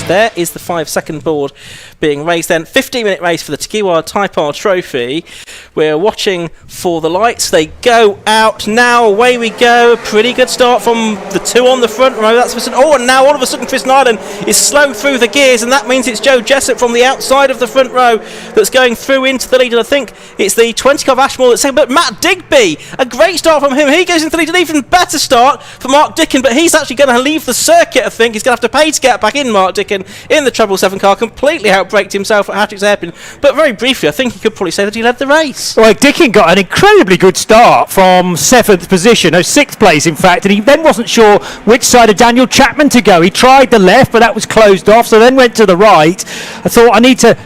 There is the 5-second board being raised then. 15-minute race for the Tegiwa Type R Trophy. We're watching for the lights. They go out now. Away we go. Pretty good start from the two on the front row. That's and now all of a sudden Chris Nyland is slow through the gears, and that means it's Joe Jessup from the outside of the front row that's going through into the lead. And I think it's the 20 car of Ashmore that's second, but Matt Digby, a great start from him. He goes into the lead. An even better start for Mark Dickin, but he's actually going to leave the circuit. I think he's going to have to pay to get back in. Mark Dickin in the 777 car completely outbraked himself at Hattrick's Hairpin, but very briefly I think he could probably say that he led the race. Well, Dickin got an incredibly good start from 7th position, 6th place in fact, and he then wasn't sure which side of Daniel Chapman to go. He tried the left, but that was closed off, so then went to the right. I thought, I need to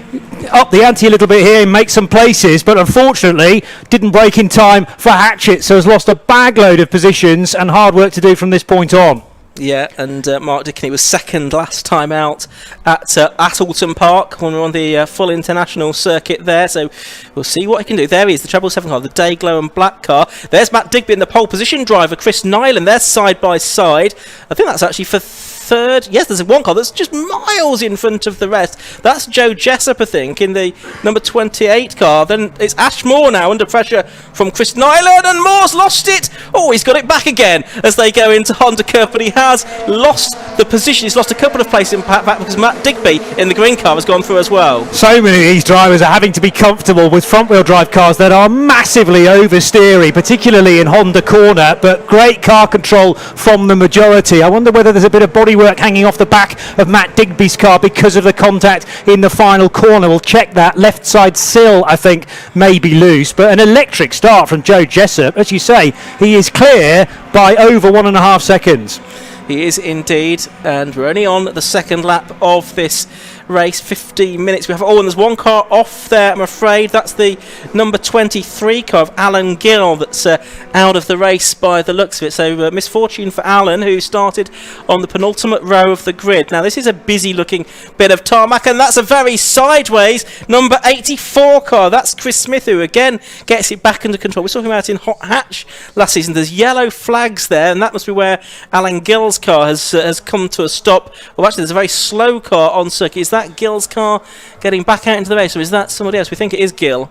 up the ante a little bit here and make some places, but unfortunately didn't break in time for Hatchet, so has lost a bagload of positions and hard work to do from this point on. Yeah, and Mark Dickin was second last time out at Alton Park when we were on the full international circuit there, so we'll see what he can do. There he is, the 777 car, the Dayglow and Black car. There's Matt Digby in the pole position driver, Chris Nyland. They're side by side. I think that's actually for third. Yes, there's one car that's just miles in front of the rest. That's Joe Jessup, I think, in the number 28 car. Then it's Ashmore now under pressure from Chris Nyland, and Moore's lost it. Oh, he's got it back again as they go into Honda Curve, but he has lost the position. He's lost a couple of places in back because Matt Digby in the green car has gone through as well. So many of these drivers are having to be comfortable with front-wheel drive cars that are massively oversteery, particularly in Honda corner, but great car control from the majority. I wonder whether there's a bit of bodywork hanging off the back of Matt Digby's car because of the contact in the final corner. We'll check that. Left side sill, I think, may be loose, but an electric start from Joe Jessup. As you say, he is clear by over 1.5 seconds. He is indeed, and we're only on the second lap of this race. 15 minutes we have. Oh, and there's one car off there, I'm afraid. That's the number 23 car of Alan Gill that's out of the race by the looks of it. So misfortune for Alan, who started on the penultimate row of the grid. Now this is a busy looking bit of tarmac, and that's a very sideways number 84 car. That's Chris Smith, who again gets it back under control. We saw him out in Hot Hatch last season. There's yellow flags there, and that must be where Alan Gill's car has come to a stop. Well, actually there's a very slow car on circuit. Is that Gill's car getting back out into the race, or is that somebody else? We think it is Gill.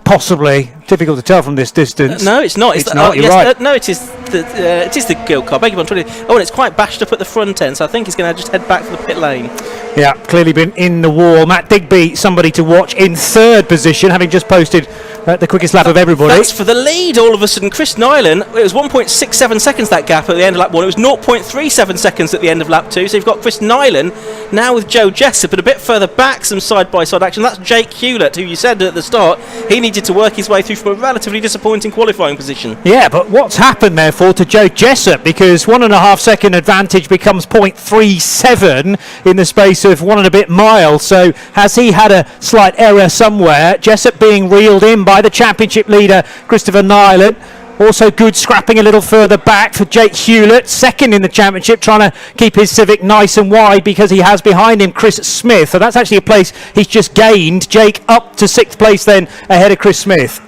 Possibly. Difficult to tell from this distance. No, it's not. It's not, you're right. No, it is the Gill car. Beg your pardon. Oh, and it's quite bashed up at the front end, so I think he's going to just head back for the pit lane. Yeah, clearly been in the wall. Matt Digby, somebody to watch, in 3rd position, having just posted the quickest lap of everybody. That's for the lead all of a sudden. Chris Nyland, it was 1.67 seconds that gap at the end of lap 1. It was 0.37 seconds at the end of lap 2. So you've got Chris Nyland now with Joe Jessup, but a bit further back, some side-by-side action. That's Jake Hewlett, who you said at the start, he needed to work his way through from a relatively disappointing qualifying position. Yeah, but what's happened therefore to Joe Jessup? Because 1.5 second advantage becomes 0.37 in the space of 1 and a bit miles. So has he had a slight error somewhere? Jessup being reeled in by the championship leader Christopher Nyland. Also good scrapping a little further back for Jake Hewlett, second in the championship, trying to keep his Civic nice and wide because he has behind him Chris Smith. So that's actually a place he's just gained. Jake up to 6th place then ahead of Chris Smith.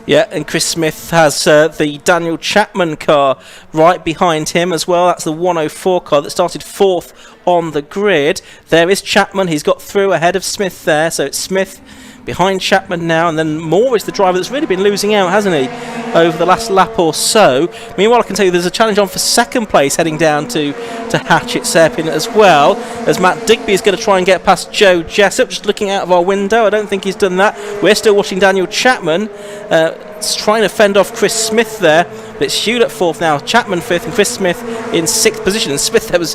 Yeah, and Chris Smith has the Daniel Chapman car right behind him as well. That's the 104 car that started 4th on the grid. There is Chapman. He's got through ahead of Smith there. So it's Smith behind Chapman now, and then Moore is the driver that's really been losing out, hasn't he, over the last lap or so. Meanwhile, I can tell you there's a challenge on for 2nd place heading down to Hatchet's Hairpin as well, as Matt Digby is going to try and get past Joe Jessup. Just looking out of our window, I don't think he's done that. We're still watching Daniel Chapman trying to fend off Chris Smith there, but it's Hewlett 4th now, Chapman 5th, and Chris Smith in 6th position. And Smith, that was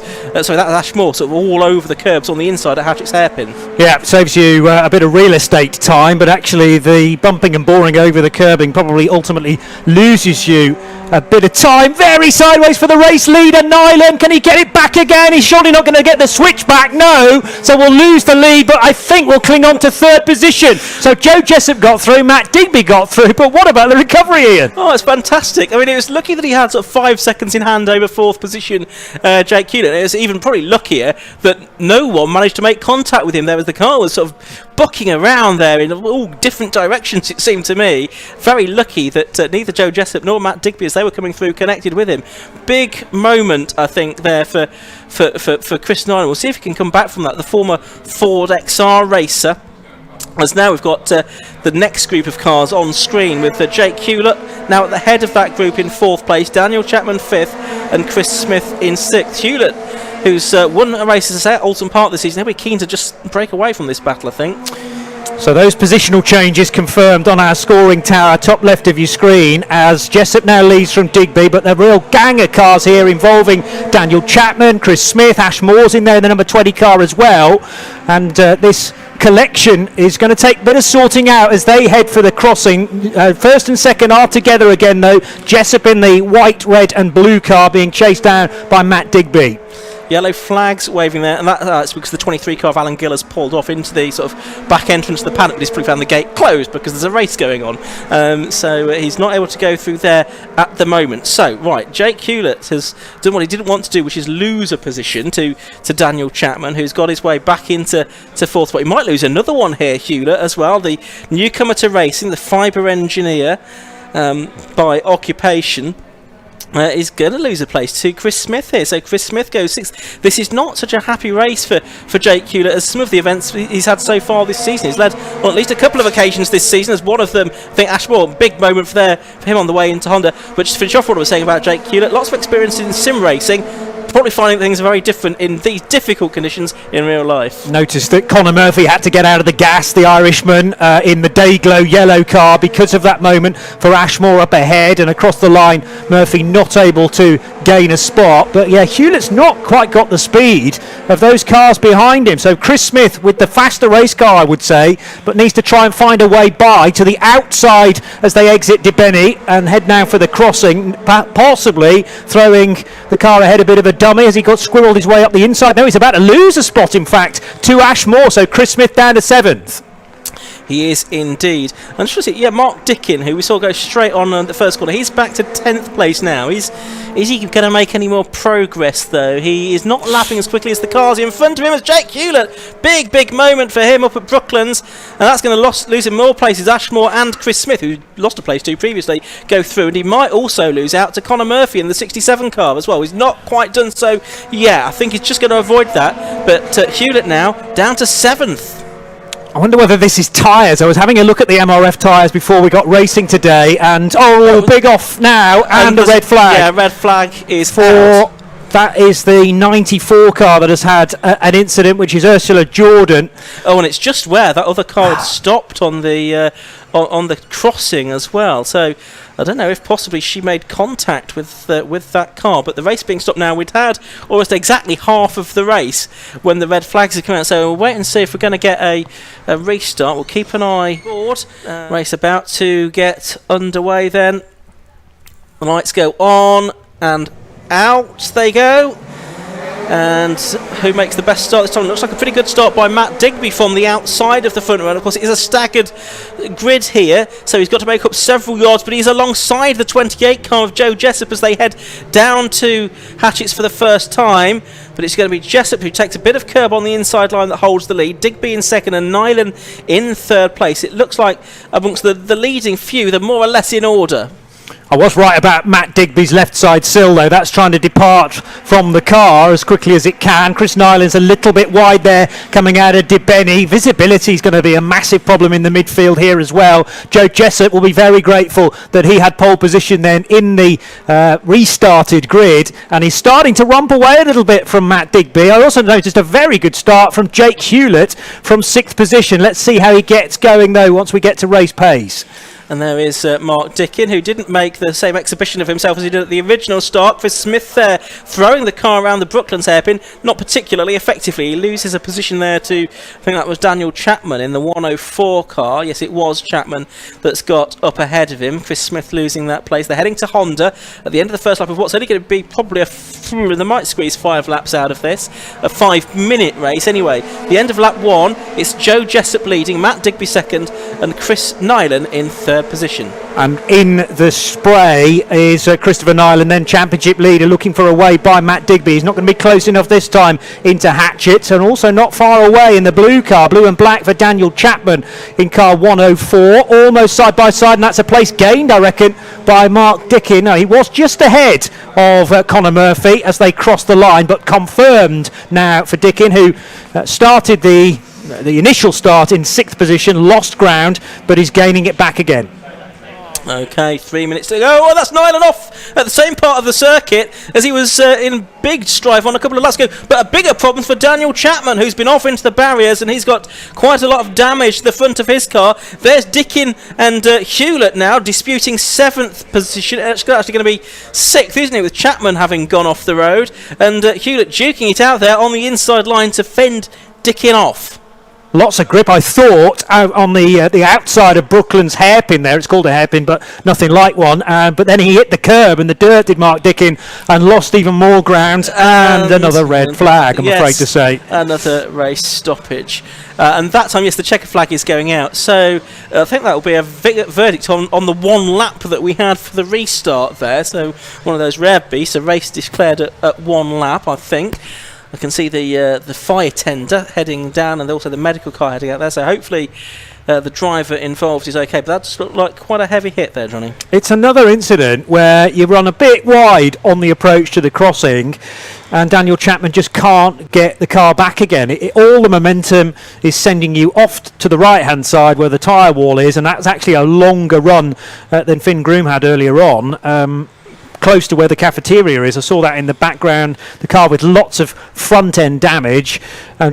Ashmore, sort of all over the curbs on the inside at Hatchet's Hairpin. Yeah, saves you a bit of real estate time, but actually the bumping and boring over the curbing probably ultimately loses you a bit of time. Very sideways for the race leader, Nyland. Can he get it back again? He's surely not going to get the switch back, no. So we'll lose the lead, but I think we'll cling on to 3rd position. So Joe Jessup got through, Matt Digby got through, but what about the recovery, Ian? Oh, it's fantastic. I mean, it was lucky that he had sort of 5 seconds in hand over 4th position, Jake Hewlett. It was even probably luckier that no one managed to make contact with him there as the car was sort of bucking around there in all different directions, it seemed to me. Very lucky that neither Joe Jessup nor Matt Digby, as they were coming through, connected with him. Big moment, I think, there for Chris Nyland. We'll see if he can come back from that. The former Ford XR racer. As now we've got the next group of cars on screen with Jake Hewlett now at the head of that group in 4th place, Daniel Chapman 5th and Chris Smith in 6th. Hewlett, who's won a race as at Alton Park this season, he'll be keen to just break away from this battle, I think. So those positional changes confirmed on our scoring tower, top left of your screen, as Jessup now leads from Digby, but the real gang of cars here involving Daniel Chapman, Chris Smith, Ash Moore's in there in the number 20 car as well, and this collection is going to take a bit of sorting out as they head for the crossing. First and second are together again though, Jessup in the white, red and blue car being chased down by Matt Digby. Yellow flags waving there, and that's because the 23 car of Alan Gill has pulled off into the sort of back entrance of the paddock, but he's probably found the gate closed because there's a race going on. So he's not able to go through there at the moment. So, right, Jake Hewlett has done what he didn't want to do, which is lose a position to Daniel Chapman, who's got his way back into 4th spot. He might lose another one here, Hewlett, as well. The newcomer to racing, the fibre engineer by occupation. Is going to lose a place to Chris Smith here. So Chris Smith goes 6th. This is not such a happy race for Jake Hewlett as some of the events he's had so far this season. He's led on at least a couple of occasions this season, as one of them, I think, Ashmore, big moment for him on the way into Honda. But just to finish off what I was saying about Jake Hewlett, lots of experience in sim racing. Probably finding things very different in these difficult conditions in real life. Noticed that Conor Murphy had to get out of the gas, the Irishman, in the Dayglow yellow car because of that moment for Ashmore up ahead, and across the line Murphy not able to gain a spot. But yeah, Hewlett's not quite got the speed of those cars behind him. So Chris Smith with the faster race car, I would say, but needs to try and find a way by to the outside as they exit Debeny and head now for the crossing, possibly throwing the car ahead a bit of a dummy as he got squirreled his way up the inside. Now he's about to lose a spot, in fact, to Ashmore. So Chris Smith down to 7th. He is indeed. And just see, Mark Dickin, who we saw go straight on the first corner, he's back to 10th place now. Is he going to make any more progress, though? He is not lapping as quickly as the cars in front of him as Jake Hewlett. Big moment for him up at Brooklands, and that's going to lose him more places. Ashmore and Chris Smith, who lost a place to previously, go through, and he might also lose out to Conor Murphy in the 67 car as well. He's not quite done so yet. I think he's just going to avoid that. But Hewlett now down to 7th. I wonder whether this is tyres. I was having a look at the MRF tyres before we got racing today, and big off now, and the red flag. Yeah, red flag is for out. That is the 94 car that has had an incident, which is Ursula Jordan. Oh, and it's just where that other car had stopped on the crossing as well. So I don't know if possibly she made contact with that car. But the race being stopped now, we'd had almost exactly half of the race when the red flags had come out. So we'll wait and see if we're going to get a restart. We'll keep an eye forward. Race about to get underway then. The lights go on and out they go. And who makes the best start this time? Looks like a pretty good start by Matt Digby from the outside of the front row. Of course, it is a staggered grid here, so he's got to make up several yards, but he's alongside the 28 car of Joe Jessup as they head down to Hatchett's for the first time. But it's going to be Jessup who takes a bit of curb on the inside line that holds the lead. Digby in second and Nyland in third place. It looks like amongst the leading few, they're more or less in order. I was right about Matt Digby's left side sill, though. That's trying to depart from the car as quickly as it can. Chris Nyland's a little bit wide there coming out of Debeny. Visibility is going to be a massive problem in the midfield here as well. Joe Jessup will be very grateful that he had pole position then in the restarted grid, and he's starting to rump away a little bit from Matt Digby. I also noticed a very good start from Jake Hewlett from 6th position. Let's see how he gets going, though, once we get to race pace. And there is Mark Dickin, who didn't make the same exhibition of himself as he did at the original start. Chris Smith there, throwing the car around the Brooklands hairpin, not particularly effectively. He loses a position there to, I think that was Daniel Chapman in the 104 car. Yes, it was Chapman that's got up ahead of him. Chris Smith losing that place. They're heading to Honda at the end of the first lap of what's only going to be probably they might squeeze 5 laps out of this. A 5-minute race. Anyway, the end of lap 1, it's Joe Jessup leading, Matt Digby second, and Chris Nyland in third position. And in the spray is Christopher Nyland, then championship leader, looking for a way by Matt Digby. He's not going to be close enough this time into Hatchett, and also not far away in the blue car, blue and black for Daniel Chapman in car 104, almost side by side, and that's a place gained, I reckon, by Mark Dickin. No, he was just ahead of Conor Murphy as they crossed the line, but confirmed now for Dickin, who started the initial start in 6th position, lost ground, but is gaining it back again. Okay, 3 minutes to go. Oh, that's Nyland off at the same part of the circuit as he was in big strife on a couple of laps ago. But a bigger problem for Daniel Chapman, who's been off into the barriers, and he's got quite a lot of damage to the front of his car. There's Dickin and Hewlett now disputing 7th position. It's actually going to be 6th, isn't it, with Chapman having gone off the road, and Hewlett duking it out there on the inside line to fend Dickin off. Lots of grip, I thought, out on the outside of Brooklands hairpin there. It's called a hairpin, but nothing like one. But then he hit the curb and the dirt, did Mark Dickin, and lost even more ground. And another red flag, I'm afraid to say. Another race stoppage. And that time, yes, the checker flag is going out. So I think that will be a verdict on the one lap that we had for the restart there. So one of those rare beasts, a race declared at one lap, I think. I can see the fire tender heading down, and also the medical car heading out there. So hopefully the driver involved is okay. But that just looked like quite a heavy hit there, Johnny. It's another incident where you run a bit wide on the approach to the crossing, and Daniel Chapman just can't get the car back again. All the momentum is sending you off to the right-hand side where the tyre wall is, and that's actually a longer run than Finn Groom had earlier on. Close to where the cafeteria is. I saw that in the background, the car with lots of front end damage.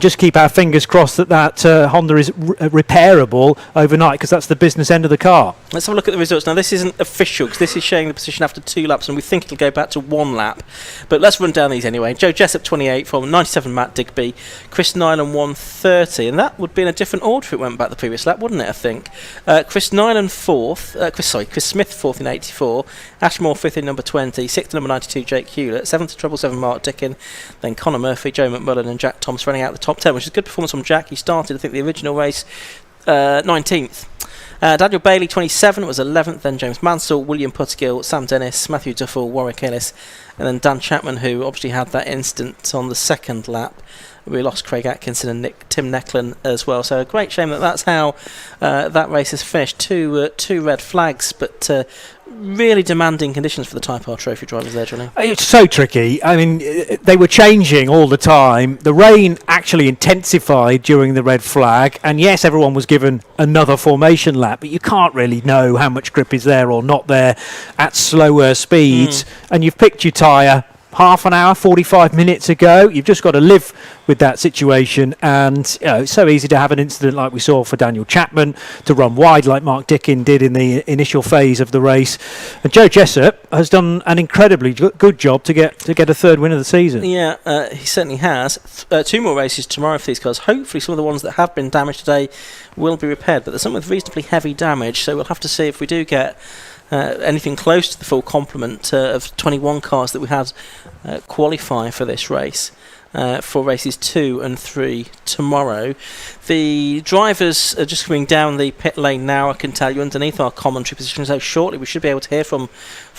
Just keep our fingers crossed that Honda is repairable overnight, because that's the business end of the car. Let's have a look at the results. Now, this isn't official because this is showing the position after 2 laps, and we think it'll go back to 1 lap. But let's run down these anyway. Joe Jessup 28 from 97, Matt Digby, Chris Nyland 130, and that would be in a different order if it went back the previous lap, wouldn't it? I think Chris Nyland 4th, Chris Smith 4th in 84, Ashmore 5th in number 20, 6th in number 92 Jake Hewlett, 7th to 777 Mark Dickin, then Conor Murphy, Joe McMullen and Jack Thomas running out the top 10, which is a good performance from Jack. He started, I think, the original race 19th. Daniel Bailey 27 was 11th, then James Mansell, William Putgill, Sam Dennis, Matthew Duffel, Warwick Ellis, and then Dan Chapman, who obviously had that incident on the 2nd lap. We lost Craig Atkinson and Tim Necklin as well, so a great shame that's how that race is finished. Two red flags, but really demanding conditions for the Type R Trophy drivers there, Johnny. It's so tricky. I mean, they were changing all the time. The rain actually intensified during the red flag, and yes, everyone was given another formation lap, but you can't really know how much grip is there or not there at slower speeds. And you've picked your tyre half an hour, 45 minutes ago. You've just got to live with that situation, and it's so easy to have an incident like we saw for Daniel Chapman, to run wide like Mark Dickin did in the initial phase of the race. And Joe Jessup has done an incredibly good job to get a 3rd win of the season. Yeah, he certainly has. 2 more races tomorrow for these cars. Hopefully some of the ones that have been damaged today will be repaired, but there's some with reasonably heavy damage, so we'll have to see if we do get anything close to the full complement of 21 cars that we had qualify for this race, for races 2 and 3 tomorrow. The drivers are just coming down the pit lane now, I can tell you, underneath our commentary position, so shortly we should be able to hear from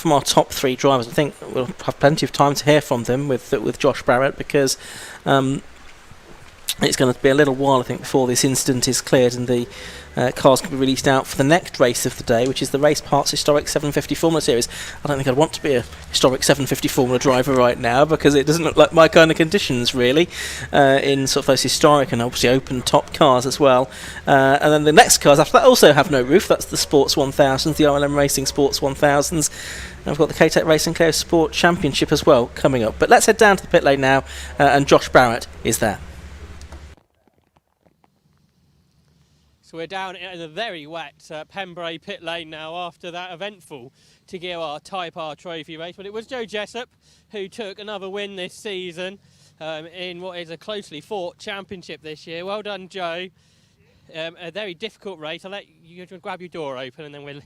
our top 3 drivers. I think we'll have plenty of time to hear from them with Josh Barrett, because it's going to be a little while, I think, before this incident is cleared and the cars can be released out for the next race of the day, which is the Race Parts Historic 750 Formula Series. I don't think I'd want to be a historic 750 Formula driver right now, because it doesn't look like my kind of conditions, really, in sort of those historic and obviously open top cars as well. And then the next cars after that also have no roof. That's the Sports 1000s, the RLM Racing Sports 1000s. And we've got the K-Tech Racing Clare Sport Championship as well coming up. But let's head down to the pit lane now, and Josh Barrett is there. So we're down in a very wet Pembrey pit lane now after that eventful Tegiwa Type R Trophy race. But it was Joe Jessup who took another win this season in what is a closely fought championship this year. Well done, Joe. A very difficult race. I'll let you grab your door open and then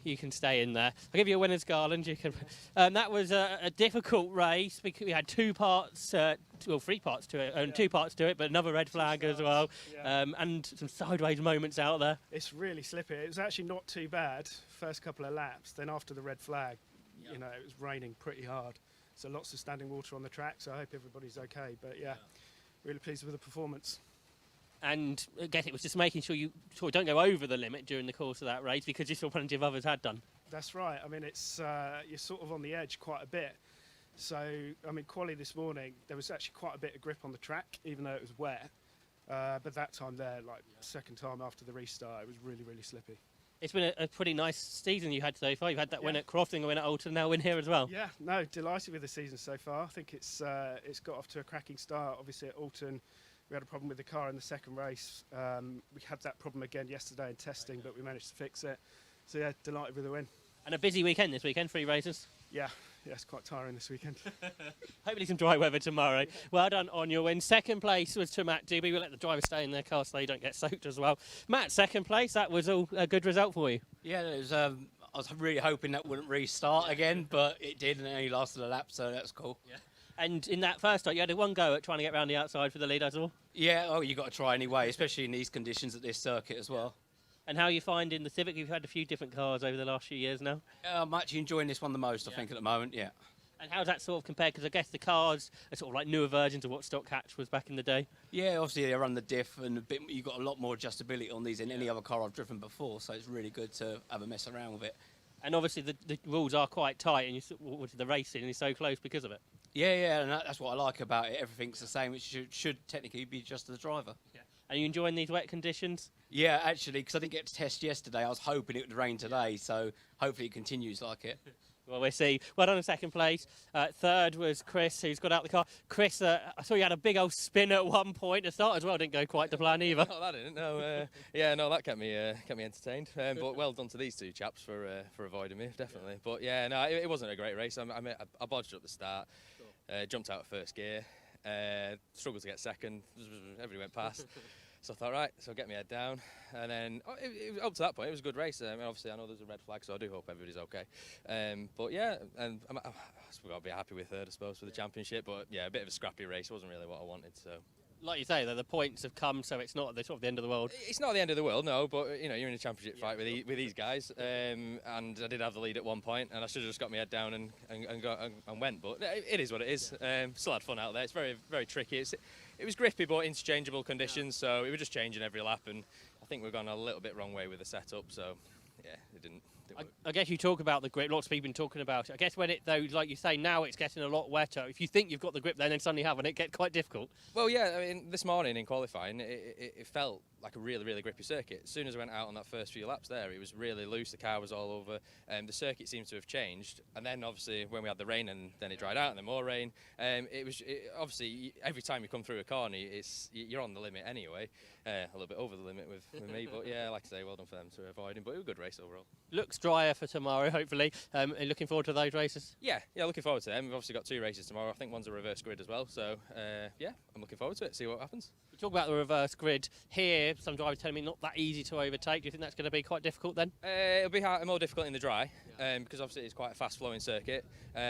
you can stay in there. I'll give you a winner's garland. You can. That was a difficult race because we had 2 parts, well, 3 parts to it, and 2 parts to it, but another red flag as well, and some sideways moments out there. It's really slippy. It was actually not too bad first couple of laps. Then after the red flag, you know, it was raining pretty hard, so lots of standing water on the track. So I hope everybody's okay. But yeah, really pleased with the performance. And I guess it was just making sure you sort of don't go over the limit during the course of that race, because you saw plenty of others had done. That's right. I mean, it's you're sort of on the edge quite a bit. So, I mean, quali this morning, there was actually quite a bit of grip on the track, even though it was wet. But that time there, like second time after the restart, it was really, really slippy. It's been a pretty nice season you had so far. You've had that win at Crofton, a win at Alton, now win here as well. Yeah, no, delighted with the season so far. I think it's got off to a cracking start. Obviously at Alton, we had a problem with the car in the second race. We had that problem again yesterday in testing, but we managed to fix it. So yeah, delighted with the win. And a busy weekend this weekend, 3 races. Yeah, it's quite tiring this weekend. Hopefully some dry weather tomorrow. Well done on your win. Second place was to Matt Doobie. We'll let the driver stay in their car so they don't get soaked as well. Matt, second place, that was all a good result for you. Yeah, it was, I was really hoping that wouldn't restart again, but it did, and it only lasted a lap, so that's cool. Yeah. And in that first start, you had a 1 go at trying to get around the outside for the lead, I saw. Yeah, oh, you got to try anyway, especially in these conditions at this circuit as well. And how are you finding the Civic? You've had a few different cars over the last few years now. I'm actually enjoying this one the most, I think, at the moment, yeah. And how's that sort of compared? Because I guess the cars are sort of like newer versions of what Stock Hatch was back in the day. Yeah, obviously they run the diff, and you've got a lot more adjustability on these than any other car I've driven before, so it's really good to have a mess around with it. And obviously the rules are quite tight, and the racing is so close because of it. Yeah, and that's what I like about it. Everything's the same. It should technically be just the driver. Yeah. Are you enjoying these wet conditions? Yeah, actually, because I didn't get to test yesterday. I was hoping it would rain today, so hopefully it continues like it. Well, we'll see. Well done in second place. Third was Chris, who's got out the car. Chris, I saw you had a big old spin at one point. The start as well didn't go quite to plan either. No, that didn't. No, that kept me entertained. But well done to these 2 chaps for avoiding me, definitely. But yeah, no, it wasn't a great race. I bodged up the start, jumped out of first gear, struggled to get second. Everybody went past. So I thought, right, so get my head down, and then up to that point, it was a good race. Obviously, I know there's a red flag, so I do hope everybody's okay. But yeah, and we've got to be happy with third, I suppose, for the championship. But yeah, a bit of a scrappy race. It wasn't really what I wanted. So, like you say, though, the points have come, so it's not the end of the world. It's not the end of the world, no. But you know, you're in a championship fight with these guys, and I did have the lead at one point, and I should have just got my head down and went. But it is what it is. Still had fun out there. It's very, very tricky. It was grippy but interchangeable conditions, so we were just changing every lap, and I think we've gone a little bit wrong way with the setup, so yeah, it didn't work. I guess you talk about the grip, lots of people have been talking about it. I guess when it, though, like you say, now it's getting a lot wetter. If you think you've got the grip then suddenly haven't, it gets quite difficult. Well, yeah, I mean, this morning in qualifying, it felt like a really, really grippy circuit. As soon as I went out on that first few laps there, it was really loose, the car was all over, the circuit seems to have changed, and then obviously when we had the rain and then it dried out and then more rain, obviously every time you come through a corner, you're on the limit anyway, a little bit over the limit with me, but yeah, like I say, well done for them to avoid him, but it was a good race overall. Looks drier for tomorrow, hopefully. Are you looking forward to those races? Yeah, looking forward to them. We've obviously got 2 races tomorrow. I think one's a reverse grid as well, so yeah, I'm looking forward to it, see what happens. You talk about the reverse grid here, some drivers telling me not that easy to overtake. Do you think that's going to be quite difficult then? It'll be more difficult in the dry, because obviously it's quite a fast flowing circuit, but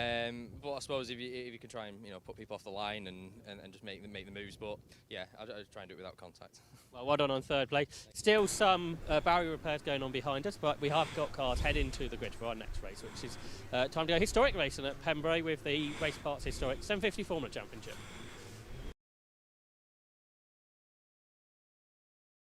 I suppose if you can try and put people off the line and just make the moves, but yeah, I'll try and do it without contact. Well done on third place. Still some barrier repairs going on behind us, but we have got cars heading to the grid for our next race, which is time to go historic racing at Pembrey with the Race Parts Historic 750 Formula Championship.